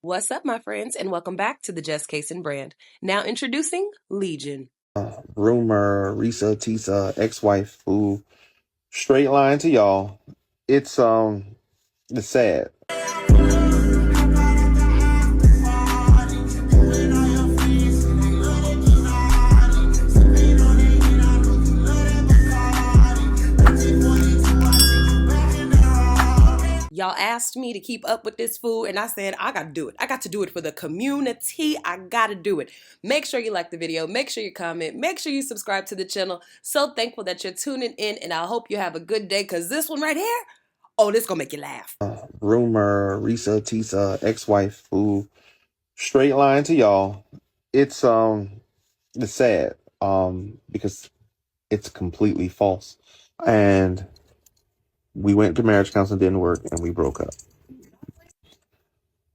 What's up, my friends, and welcome back to the Just Casing brand. Now introducing Legion. Rumor, Risa, Tisa, ex-wife who straight line to y'all. It's sad. Y'all asked me to keep up with this food, and I said, I gotta do it. I got to do it for the community. I gotta do it. Make sure you like the video. Make sure you comment. Make sure you subscribe to the channel. So thankful that you're tuning in, and I hope you have a good day, because this one right here, oh, this gonna make you laugh. Rumor, Risa, Tisa, ex-wife who straight line to y'all. It's sad because it's completely false. And we went to marriage counseling, didn't work, and we broke up.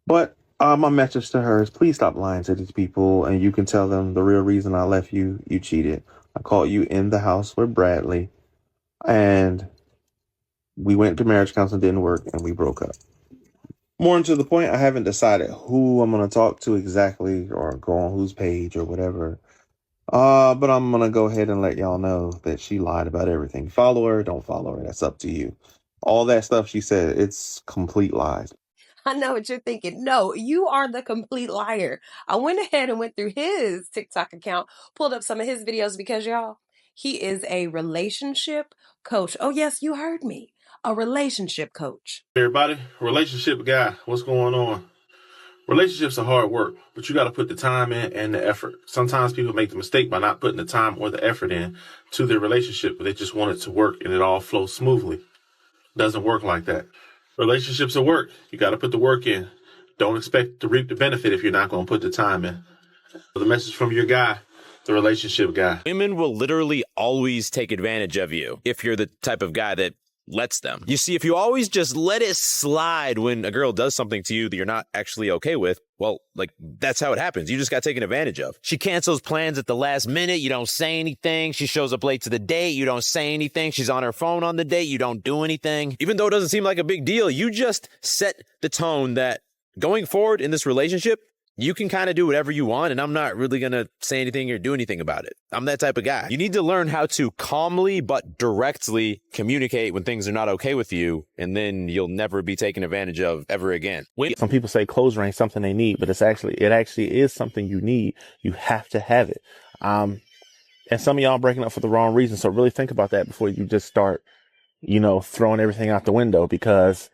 But my message to her is please stop lying to these people, and you can tell them the real reason I left you, you cheated. I caught you in the house with Bradley, and we went to marriage counseling, didn't work, and we broke up. More to the point, I haven't decided who I'm going to talk to exactly or go on whose page or whatever. But I'm going to go ahead and let y'all know that she lied about everything. Follow her, don't follow her. That's up to you. All that stuff she said, it's complete lies. I know what you're thinking. No, you are the complete liar. I went ahead and went through his TikTok account, pulled up some of his videos because, y'all, he is a relationship coach. Oh, yes, you heard me. A relationship coach. Everybody, relationship guy, what's going on? Relationships are hard work, but you got to put the time in and the effort. Sometimes people make the mistake by not putting the time or the effort in to their relationship, but they just want it to work and it all flows smoothly. Doesn't work like that. Relationships are work. You got to put the work in. Don't expect to reap the benefit if you're not going to put the time in. The message from your guy, the relationship guy. Women will literally always take advantage of you if you're the type of guy that lets them. You see, if you always just let it slide when a girl does something to you that you're not actually okay with, well, like, that's how it happens. You just got taken advantage of. She cancels plans at the last minute. You don't say anything. She shows up late to the date. You don't say anything. She's on her phone on the date. You don't do anything. Even though it doesn't seem like a big deal, you just set the tone that going forward in this relationship, you can kind of do whatever you want, and I'm not really going to say anything or do anything about it. I'm that type of guy. You need to learn how to calmly but directly communicate when things are not okay with you, and then you'll never be taken advantage of ever again. Some people say closure ain't something they need, but it actually is something you need. You have to have it. And some of y'all breaking up for the wrong reason. So really think about that before you just start, throwing everything out the window, because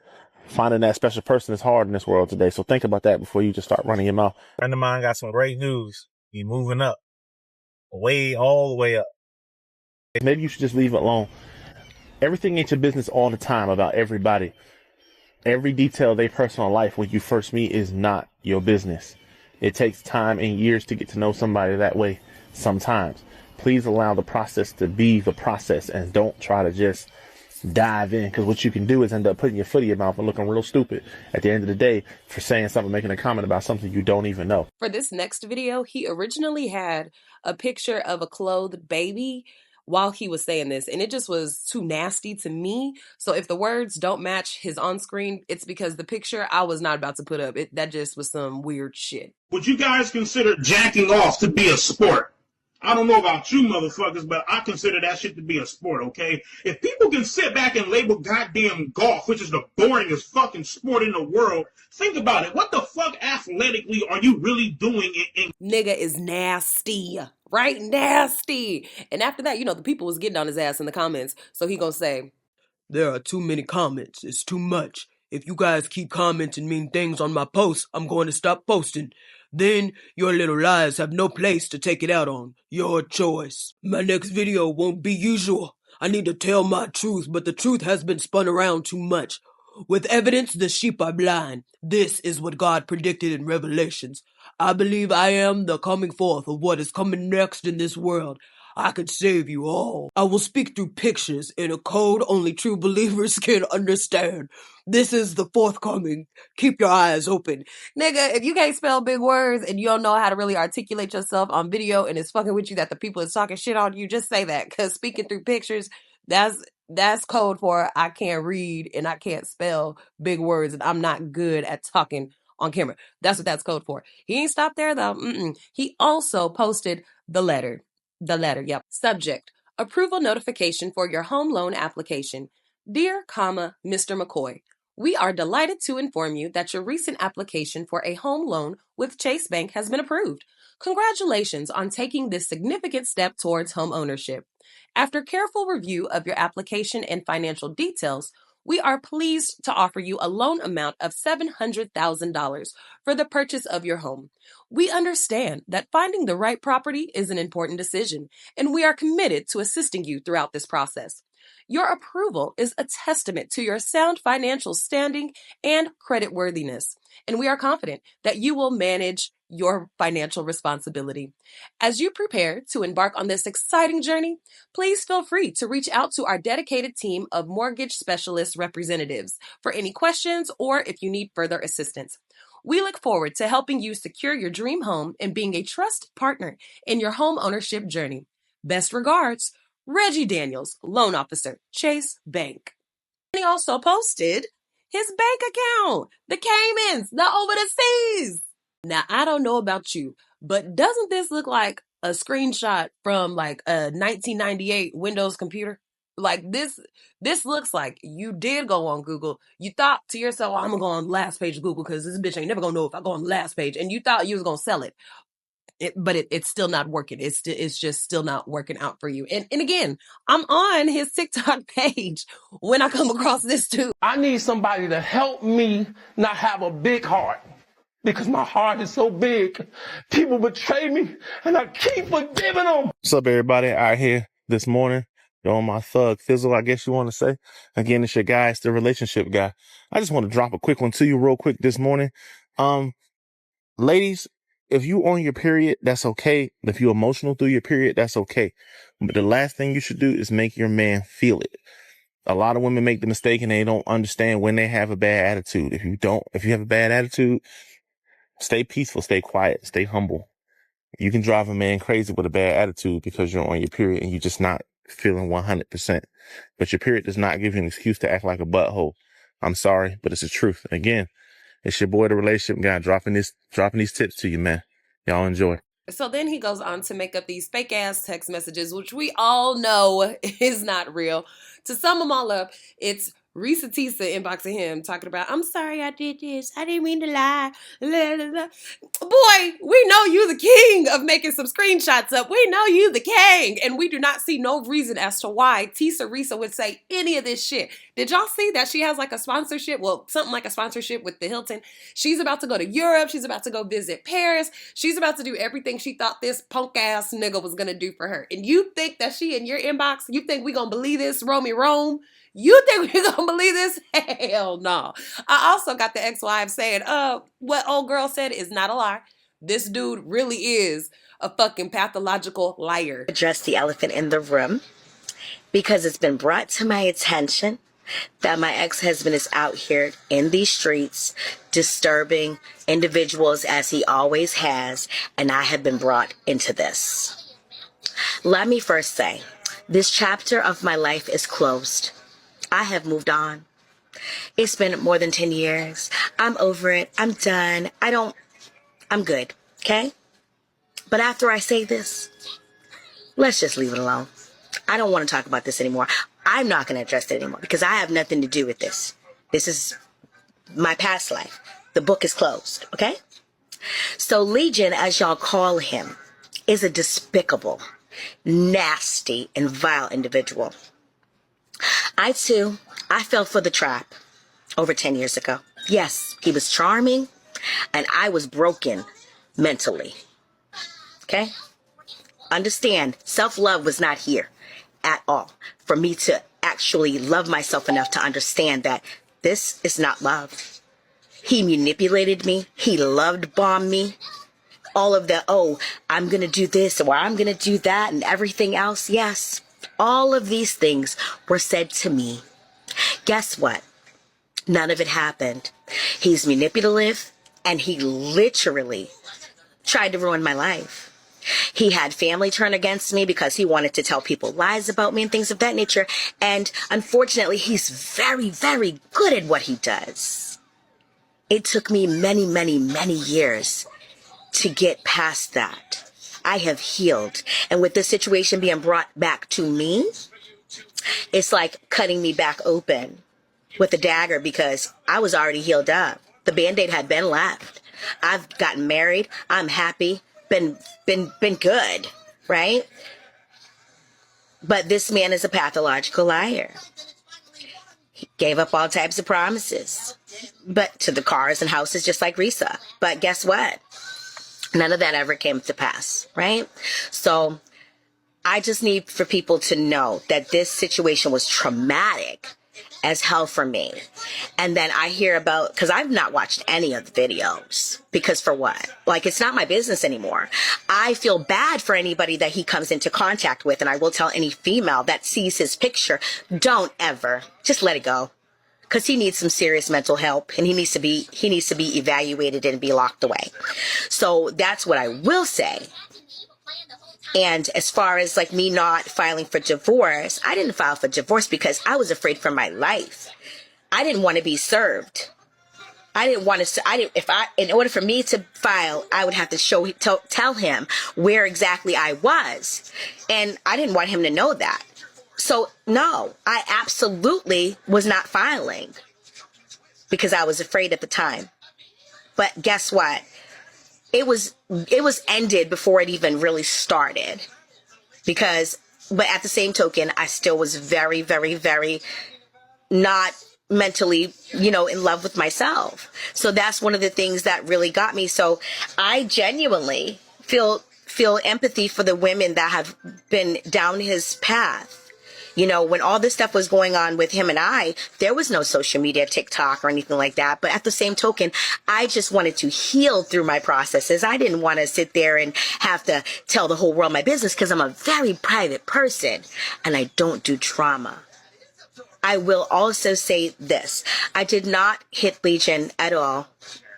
finding that special person is hard in this world today. So think about that before you just start running your mouth. A friend of mine got some great news. He's moving up. All the way up. Maybe you should just leave it alone. Everything ain't your business all the time about everybody. Every detail of their personal life when you first meet is not your business. It takes time and years to get to know somebody that way sometimes. Please allow the process to be the process and don't try to just dive in, because what you can do is end up putting your foot in your mouth and looking real stupid at the end of the day for saying something, making a comment about something you don't even know. For this next video, he originally had a picture of a clothed baby while he was saying this, and it just was too nasty to me. So if the words don't match his on-screen, it's because the picture I was not about to put up. That just was some weird shit. Would you guys consider jacking off to be a sport? I don't know about you motherfuckers, but I consider that shit to be a sport, okay? If people can sit back and label goddamn golf, which is the boringest fucking sport in the world, think about it. What the fuck athletically are you really doing in Nigga is nasty, right? Nasty. And after that, the people was getting on his ass in the comments. So he gonna say, there are too many comments. It's too much. If you guys keep commenting mean things on my posts, I'm going to stop posting. Then your little lies have no place to take it out on. Your choice. My next video won't be usual. I need to tell my truth, but the truth has been spun around too much. With evidence, the sheep are blind. This is what God predicted in Revelations. I believe I am the coming forth of what is coming next in this world. I could save you all. I will speak through pictures in a code only true believers can understand. This is the forthcoming. Keep your eyes open. Nigga, if you can't spell big words and you don't know how to really articulate yourself on video and it's fucking with you that the people is talking shit on you, just say that. Because speaking through pictures, that's code for I can't read and I can't spell big words and I'm not good at talking on camera. That's what that's code for. He ain't stopped there though. He also posted the letter. Yep. Subject: approval notification for your home loan application. Dear, Mr. McCoy, we are delighted to inform you that your recent application for a home loan with Chase Bank has been approved. Congratulations on taking this significant step towards home ownership. After careful review of your application and financial details, we are pleased to offer you a loan amount of $700,000 for the purchase of your home. We understand that finding the right property is an important decision, and we are committed to assisting you throughout this process. Your approval is a testament to your sound financial standing and creditworthiness, and we are confident that you will manage your financial responsibility. As you prepare to embark on this exciting journey, please feel free to reach out to our dedicated team of mortgage specialist representatives for any questions or if you need further assistance. We look forward to helping you secure your dream home and being a trusted partner in your home ownership journey. Best regards, Reggie Daniels, loan officer, Chase Bank. And he also posted his bank account, the Caymans, the over the seas. Now, I don't know about you, but doesn't this look like a screenshot from like a 1998 Windows computer? Like this looks like you did go on Google. You thought to yourself, oh, I'm gonna go on last page of Google because this bitch ain't never gonna know if I go on the last page. And you thought you was gonna sell it. But it's still not working. It's just still not working out for you. And again, I'm on his TikTok page when I come across this too. I need somebody to help me not have a big heart because my heart is so big. People betray me and I keep forgiving them. What's up, everybody out here this morning? You're on my thug fizzle, I guess you want to say. Again, it's your guy, it's the relationship guy. I just want to drop a quick one to you real quick this morning. Ladies, if you on your period, that's okay. If you're emotional through your period, that's okay. But the last thing you should do is make your man feel it. A lot of women make the mistake and they don't understand when they have a bad attitude. If you have a bad attitude, stay peaceful, stay quiet, stay humble. You can drive a man crazy with a bad attitude because you're on your period and you're just not feeling 100%. But your period does not give you an excuse to act like a butthole. I'm sorry, but it's the truth. And again, it's your boy, the relationship guy, dropping these tips to you, man. Y'all enjoy. So then he goes on to make up these fake ass text messages, which we all know is not real. To sum them all up, it's Risa Tisa inboxing him, talking about, I'm sorry I did this. I didn't mean to lie. La, la, la. Boy, we know you the king of making some screenshots up. We know you the king. And we do not see no reason as to why Tisa Risa would say any of this shit. Did y'all see that she has like a sponsorship? Well, something like a sponsorship with the Hilton. She's about to go to Europe. She's about to go visit Paris. She's about to do everything she thought this punk ass nigga was going to do for her. And you think that she in your inbox, you think we going to believe this, Romy Rome? You think we're going to believe this? Hell no. I also got the ex-wife saying, what old girl said is not a lie. This dude really is a fucking pathological liar. Address the elephant in the room because it's been brought to my attention that my ex-husband is out here in these streets disturbing individuals as he always has, and I have been brought into this. Let me first say, this chapter of my life is closed. I have moved on. It's been more than 10 years. I'm over it. I'm done. I'm good. Okay? But after I say this, let's just leave it alone. I don't want to talk about this anymore. I'm not going to address it anymore because I have nothing to do with this. This is my past life. The book is closed. Okay? So Legion, as y'all call him, is a despicable, nasty, and vile individual. I fell for the trap over 10 years ago. Yes, he was charming, and I was broken mentally. Okay? Understand, self-love was not here at all for me to actually love myself enough to understand that this is not love. He manipulated me. He loved-bombed me. All of the, I'm going to do this or I'm going to do that and everything else. Yes. All of these things were said to me. Guess what? None of it happened. He's manipulative, and he literally tried to ruin my life. He had family turn against me because he wanted to tell people lies about me and things of that nature. And unfortunately, he's very, very good at what he does. It took me many, many, many years to get past that. I have healed. And with this situation being brought back to me, it's like cutting me back open with a dagger because I was already healed up. The Band-Aid had been left. I've gotten married. I'm happy. Been good, right? But this man is a pathological liar. He gave up all types of promises, but to the cars and houses, just like Risa. But guess what? None of that ever came to pass, right? So I just need for people to know that this situation was traumatic as hell for me. And then I hear about, because I've not watched any of the videos, because for what? Like, it's not my business anymore. I feel bad for anybody that he comes into contact with, and I will tell any female that sees his picture, don't ever, just let it go. Because he needs some serious mental help, and he needs to be evaluated and be locked away. So that's what I will say. And as far as like me not filing for divorce, I didn't file for divorce because I was afraid for my life. I didn't want to be served. I didn't want to, in order for me to file, I would have to tell him where exactly I was. And I didn't want him to know that. So no, I absolutely was not filing because I was afraid at the time. But guess what? It was ended before it even really started but at the same token, I still was very, very, very not mentally, in love with myself. So that's one of the things that really got me. So I genuinely feel empathy for the women that have been down his path. When all this stuff was going on with him and I, there was no social media, TikTok or anything like that. But at the same token, I just wanted to heal through my processes. I didn't want to sit there and have to tell the whole world my business because I'm a very private person and I don't do trauma. I will also say this. I did not hit Legion at all.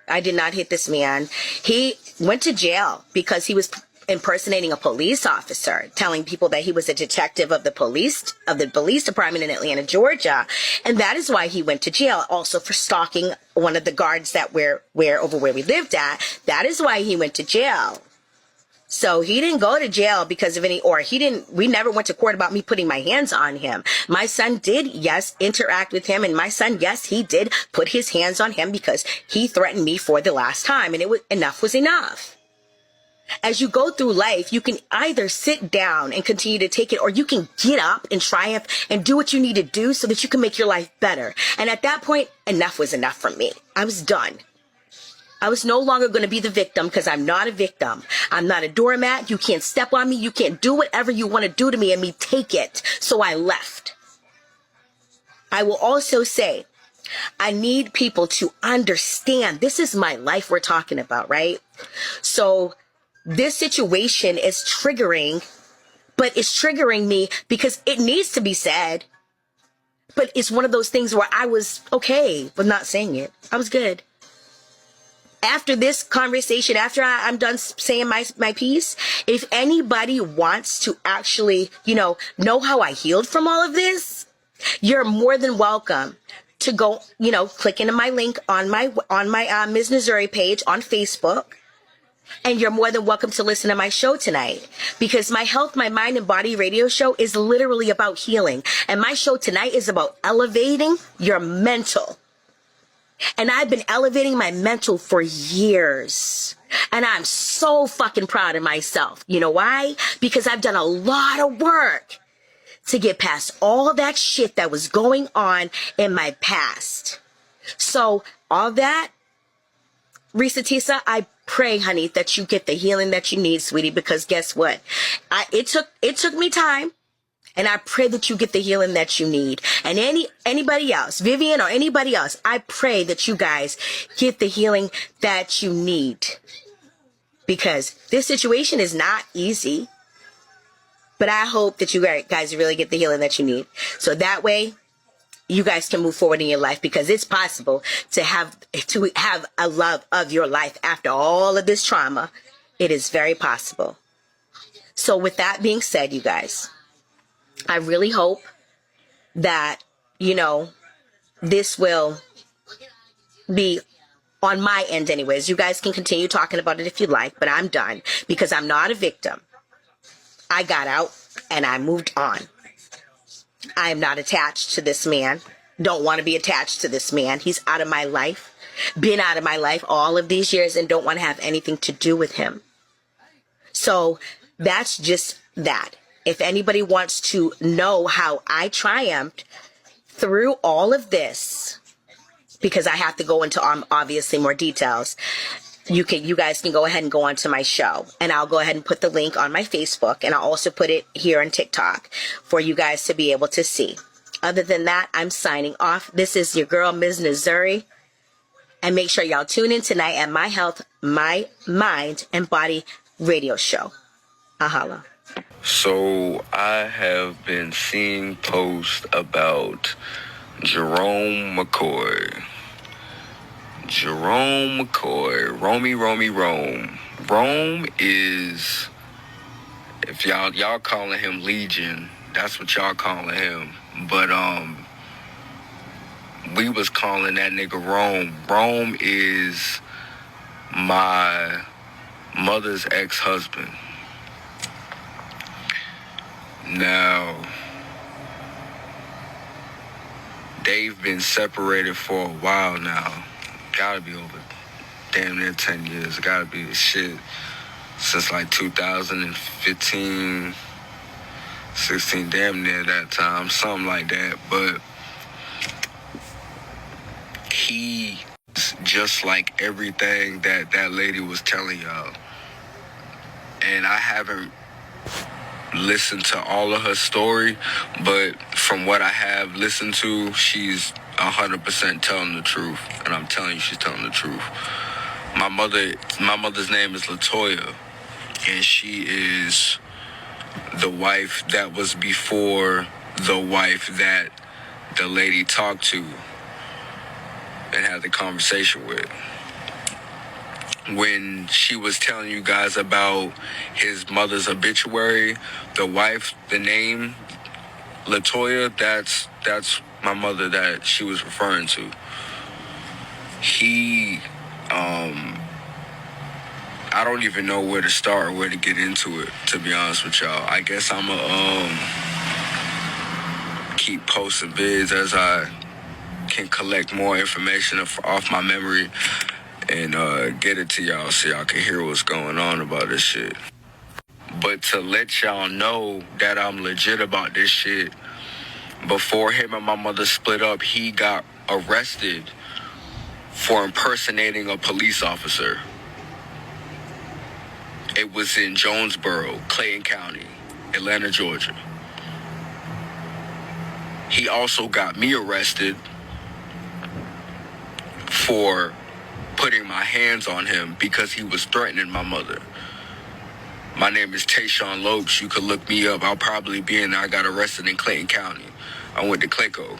I did not hit this man. He went to jail because he was impersonating a police officer, telling people that he was a detective of the police department in Atlanta, Georgia. And that is why he went to jail. Also for stalking one of the guards that were over where we lived at. That is why he went to jail. So he didn't go to jail because of we never went to court about me putting my hands on him. My son did, yes, interact with him. And my son, yes, he did put his hands on him because he threatened me for the last time. And enough was enough. As you go through life, you can either sit down and continue to take it, or you can get up and triumph and do what you need to do so that you can make your life better. And at that point, enough was enough for me. I was done. I was no longer going to be the victim because I'm not a victim. I'm not a doormat. You can't step on me. You can't do whatever you want to do to me and me take it. So I left. I will also say, I need people to understand this is my life we're talking about, right? So this situation is triggering, but it's triggering me because it needs to be said. But it's one of those things where I was okay with not saying it. I was good. After this conversation, after I'm done saying my piece, if anybody wants to actually, know how I healed from all of this, you're more than welcome to go, click into my link on my Ms. Missouri page on Facebook. And you're more than welcome to listen to my show tonight because my Health, My Mind and Body radio show is literally about healing. And my show tonight is about elevating your mental. And I've been elevating my mental for years. And I'm so fucking proud of myself. You know why? Because I've done a lot of work to get past all that shit that was going on in my past. So all that, Risa Tisa, I pray, honey, that you get the healing that you need, sweetie, because guess what? It took me time, and I pray that you get the healing that you need. And anybody else, Vivian or anybody else, I pray that you guys get the healing that you need. Because this situation is not easy, but I hope that you guys really get the healing that you need. So that way, you guys can move forward in your life because it's possible to have a love of your life after all of this trauma. It is very possible. So with that being said, you guys, I really hope that, this will be On my end anyways. You guys can continue talking about it if you like, but I'm done because I'm not a victim. I got out and I moved on. I am not attached to this man. Don't want to be attached to this man. He's out of my life. Been out of my life all of these years and don't want to have anything to do with him. So that's just that. If anybody wants to know how I triumphed through all of this, because I have to go into obviously more details, you guys can go ahead and go onto my show, and I'll go ahead and put the link on my Facebook, and I'll also put it here on TikTok for you guys to be able to see. Other than that, I'm signing off. This is your girl, Ms. Missouri. And make sure y'all tune in tonight at My Health, My Mind, and Body radio show. Ahala. So I have been seeing posts about Jerome McCoy. Jerome McCoy, Rome. Rome is, if y'all calling him Legion, that's what y'all calling him. But we was calling that nigga Rome. Rome is my mother's ex-husband. Now, they've been separated for a while now. Gotta be over damn near 10 years. Gotta be shit since like 2015, 16, damn near that time, something like that. But he, just like everything that lady was telling y'all, and I haven't listened to all of her story, but from what I have listened to, she's 100% telling the truth, and I'm telling you, she's telling the truth. My mother's name is Latoya, and she is the wife that was before the wife that the lady talked to and had the conversation with. When she was telling you guys about his mother's obituary, the wife, the name Latoya, that's my mother that she was referring to. He, I don't even know where to start or where to get into it, to be honest with y'all. I guess I'm gonna keep posting vids as I can collect more information off my memory and get it to y'all so y'all can hear what's going on about this shit. But to let y'all know that I'm legit about this shit, before him and my mother split up, he got arrested for impersonating a police officer. It was in Jonesboro, Clayton County, Atlanta, Georgia. He also got me arrested for putting my hands on him because he was threatening my mother. My name is Tayshawn Lopes. You could look me up. I'll probably be in there. I got arrested in Clayton County. I went to Clayco.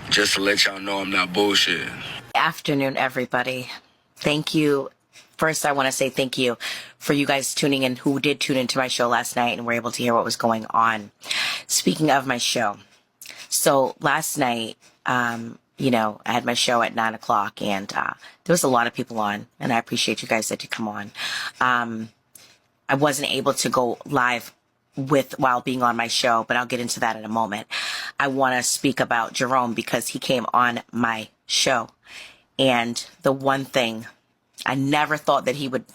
Just to let y'all know I'm not bullshitting. Afternoon, everybody. Thank you. First, I want to say thank you for you guys tuning in who did tune into my show last night and were able to hear what was going on. Speaking of my show, so last night, I had my show at 9 o'clock and there was a lot of people on, and I appreciate you guys that did come on. I wasn't able to go live while being on my show, but I'll get into that in a moment. I want to speak about Jerome because he came on my show. And the one thing, I never thought that he would,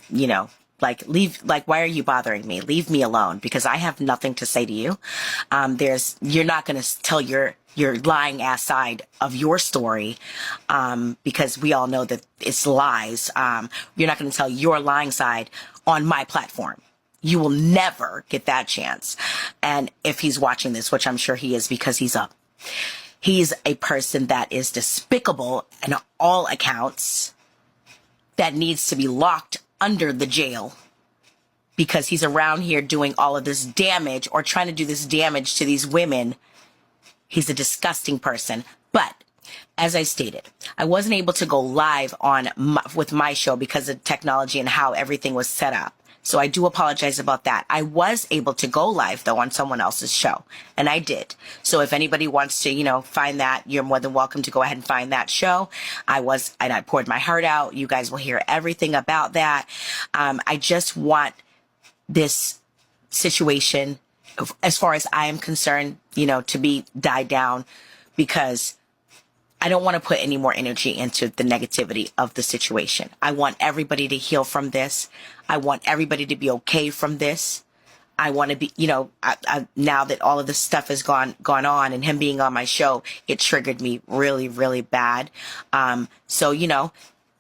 why are you bothering me? Leave me alone because I have nothing to say to you. You're not going to tell your lying ass side of your story, because we all know that it's lies. You're not going to tell your lying side on my platform. You will never get that chance. And if he's watching this, which I'm sure he is because he's a person that is despicable in all accounts, that needs to be locked under the jail because he's around here doing all of this damage or trying to do this damage to these women. He's a disgusting person. But as I stated, I wasn't able to go live with my show because of technology and how everything was set up. So I do apologize about that. I was able to go live though on someone else's show, and I did. So if anybody wants to, find that, you're more than welcome to go ahead and find that show. I poured my heart out. You guys will hear everything about that. I just want this situation, as far as I am concerned, to be died down, because I don't want to put any more energy into the negativity of the situation. I want everybody to heal from this. I want everybody to be okay from this. I want to be, now that all of this stuff has gone on, and him being on my show, it triggered me really, really bad. So,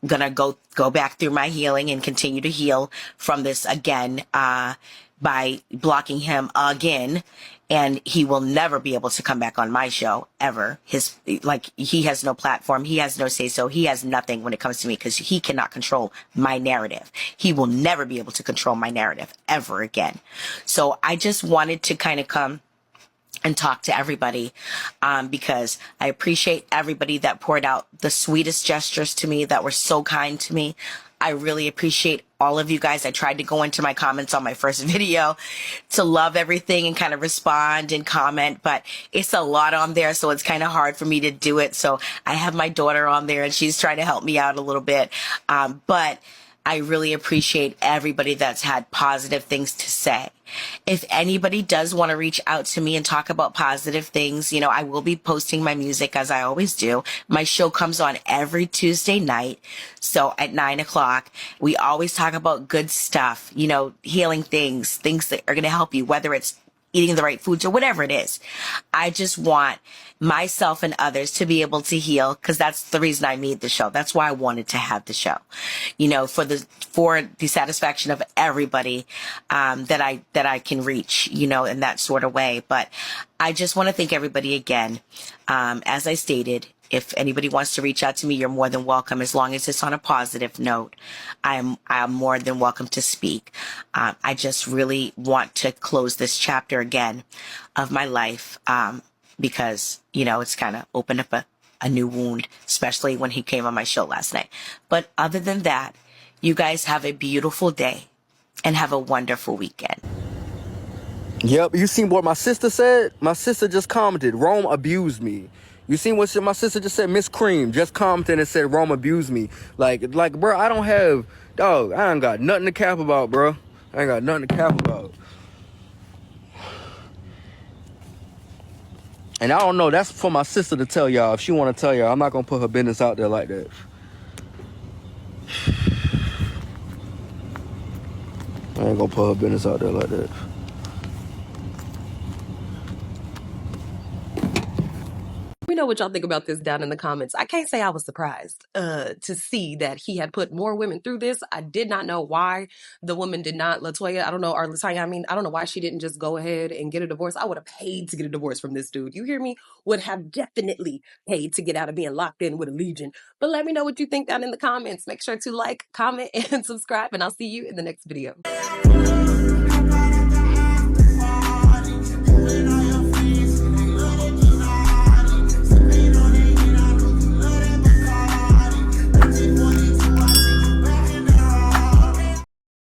gonna go back through my healing and continue to heal from this again, by blocking him again. And he will never be able to come back on my show ever. He has no platform. He has no say so. He has nothing when it comes to me, because he cannot control my narrative. He will never be able to control my narrative ever again. So I just wanted to kind of come and talk to everybody, because I appreciate everybody that poured out the sweetest gestures to me, that were so kind to me. I really appreciate all of you guys. I tried to go into my comments on my first video to love everything and kind of respond and comment, but it's a lot on there, so it's kind of hard for me to do it. So I have my daughter on there, and she's trying to help me out a little bit. But I really appreciate everybody that's had positive things to say. If anybody does want to reach out to me and talk about positive things, I will be posting my music as I always do. My show comes on every Tuesday night. So at 9:00, we always talk about good stuff, healing things that are going to help you, whether it's eating the right foods or whatever it is. I just want myself and others to be able to heal, because that's the reason I made the show. That's why I wanted to have the show, for the satisfaction of everybody, that I can reach, in that sort of way. But I just want to thank everybody again. As I stated, if anybody wants to reach out to me, you're more than welcome, as long as it's on a positive note. I'm more than welcome to speak. I just really want to close this chapter again of my life, because, it's kind of opened up a new wound, especially when he came on my show last night. But other than that, you guys have a beautiful day and have a wonderful weekend. Yep, you seen what my sister said? My sister just commented, Rome abused me. You seen what my sister just said? Miss Cream just commented and said, Rome abused me. Like, bro, I ain't got nothing to cap about, bro. I ain't got nothing to cap about. And I don't know, that's for my sister to tell y'all. If she want to tell y'all, I'm not going to put her business out there like that. I ain't going to put her business out there like that. We know what y'all think about this down in the comments. I can't say I was surprised to see that he had put more women through this. I did not know why the woman did not, Latoya, I don't know, or Latanya, I don't know why she didn't just go ahead and get a divorce. I would have paid to get a divorce from this dude. You hear me? Would have definitely paid to get out of being locked in with a legion. But let me know what you think down in the comments. Make sure to like, comment, and subscribe, and I'll see you in the next video.